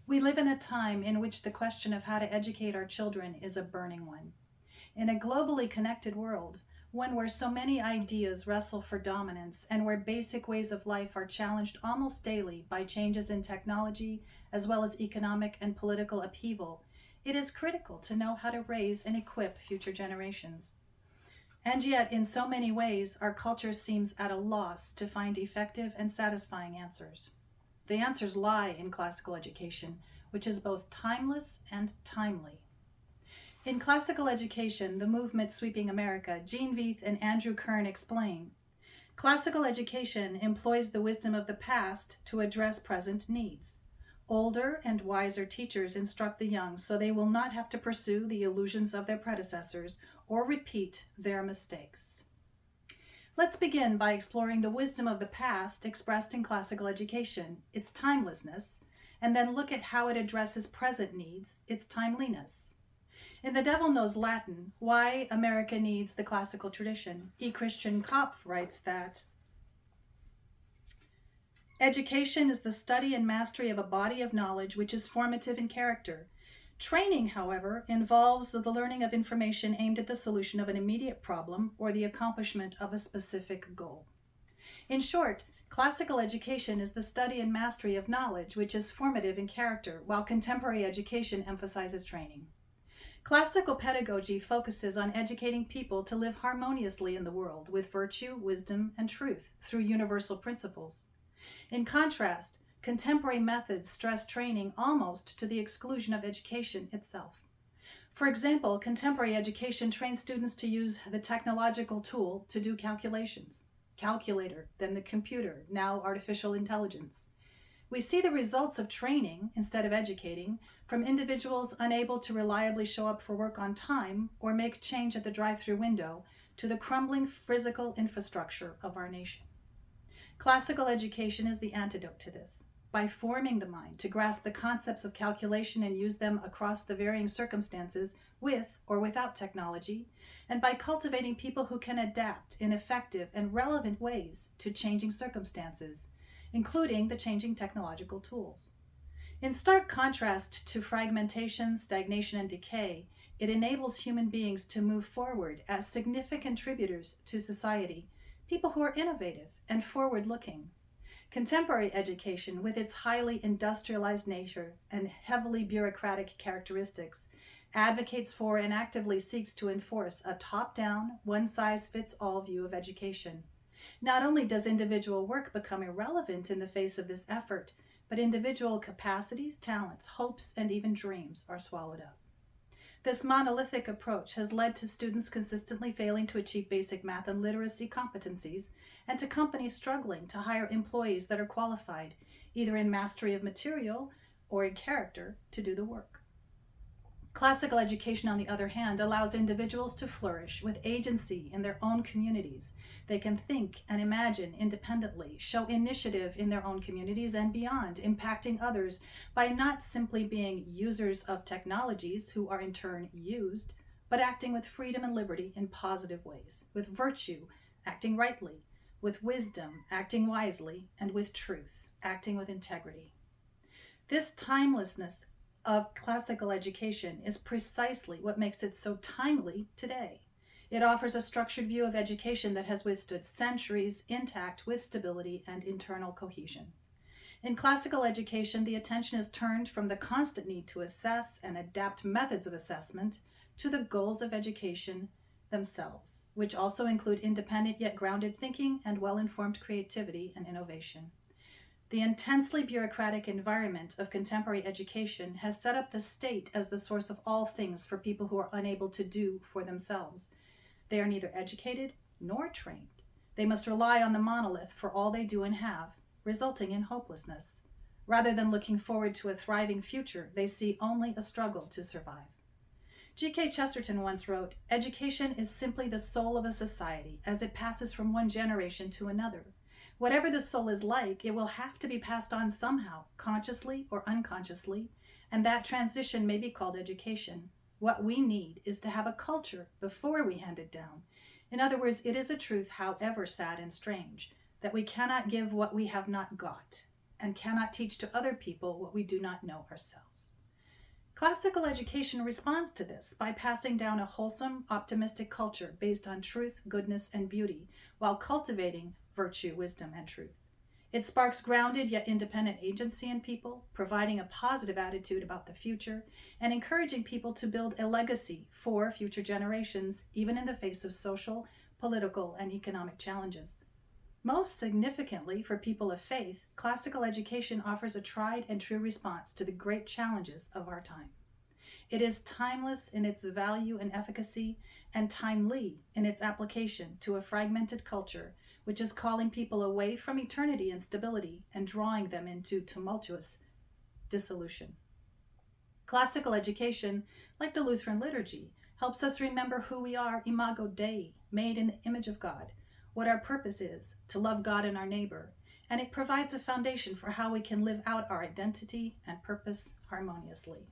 We live in a time in which the question of how to educate our children is a burning one. In a globally connected world, one where so many ideas wrestle for dominance and where basic ways of life are challenged almost daily by changes in technology as well as economic and political upheaval, it is critical to know how to raise and equip future generations. And yet, in so many ways, our culture seems at a loss to find effective and satisfying answers. The answers lie in classical education, which is both timeless and timely. In classical education, the movement sweeping America, Gene Veith and Andrew Kern explain classical education employs the wisdom of the past to address present needs. Older and wiser teachers instruct the young so they will not have to pursue the illusions of their predecessors or repeat their mistakes. Let's begin by exploring the wisdom of the past expressed in classical education, its timelessness, and then look at how it addresses present needs, its timeliness. In The Devil Knows Latin, Why America Needs the Classical Tradition, E. Christian Kopf writes that education is the study and mastery of a body of knowledge which is formative in character. Training, however, involves the learning of information aimed at the solution of an immediate problem or the accomplishment of a specific goal. In short, classical education is the study and mastery of knowledge which is formative in character, while contemporary education emphasizes training. Classical pedagogy focuses on educating people to live harmoniously in the world with virtue, wisdom, and truth through universal principles. In contrast, contemporary methods stress training almost to the exclusion of education itself. For example, contemporary education trains students to use the technological tool to do calculations. Calculator, then the computer, now artificial intelligence. We see the results of training, instead of educating, from individuals unable to reliably show up for work on time or make change at the drive-through window to the crumbling physical infrastructure of our nation. Classical education is the antidote to this. By forming the mind to grasp the concepts of calculation and use them across the varying circumstances with or without technology, and by cultivating people who can adapt in effective and relevant ways to changing circumstances, including the changing technological tools. In stark contrast to fragmentation, stagnation, and decay, it enables human beings to move forward as significant contributors to society, people who are innovative and forward-looking. Contemporary education, with its highly industrialized nature and heavily bureaucratic characteristics, advocates for and actively seeks to enforce a top-down, one-size-fits-all view of education. Not only does individual work become irrelevant in the face of this effort, but individual capacities, talents, hopes, and even dreams are swallowed up. This monolithic approach has led to students consistently failing to achieve basic math and literacy competencies, and to companies struggling to hire employees that are qualified, either in mastery of material or in character, to do the work. Classical education, on the other hand, allows individuals to flourish with agency in their own communities. They can think and imagine independently, show initiative in their own communities and beyond, impacting others by not simply being users of technologies who are in turn used, but acting with freedom and liberty in positive ways, with virtue, acting rightly, with wisdom, acting wisely, and with truth, acting with integrity. This timelessness of classical education is precisely what makes it so timely today. It offers a structured view of education that has withstood centuries, intact with stability and internal cohesion. In classical education, the attention is turned from the constant need to assess and adapt methods of assessment to the goals of education themselves, which also include independent yet grounded thinking and well-informed creativity and innovation. The intensely bureaucratic environment of contemporary education has set up the state as the source of all things for people who are unable to do for themselves. They are neither educated nor trained. They must rely on the monolith for all they do and have, resulting in hopelessness. Rather than looking forward to a thriving future, they see only a struggle to survive. G.K. Chesterton once wrote, "Education is simply the soul of a society as it passes from one generation to another. Whatever the soul is like, it will have to be passed on somehow, consciously or unconsciously, and that transition may be called education. What we need is to have a culture before we hand it down. In other words, it is a truth, however sad and strange, that we cannot give what we have not got. and cannot teach to other people what we do not know ourselves. Classical education responds to this by passing down a wholesome, optimistic culture based on truth, goodness, and beauty, while cultivating virtue, wisdom, and truth. It sparks grounded yet independent agency in people, providing a positive attitude about the future and encouraging people to build a legacy for future generations, even in the face of social, political, and economic challenges. Most significantly, for people of faith, classical education offers a tried and true response to the great challenges of our time. It is timeless in its value and efficacy, and timely in its application to a fragmented culture which is calling people away from eternity and stability and drawing them into tumultuous dissolution. Classical education, like the Lutheran liturgy, helps us remember who we are, imago Dei, made in the image of God, what our purpose is, to love God and our neighbor, and it provides a foundation for how we can live out our identity and purpose harmoniously.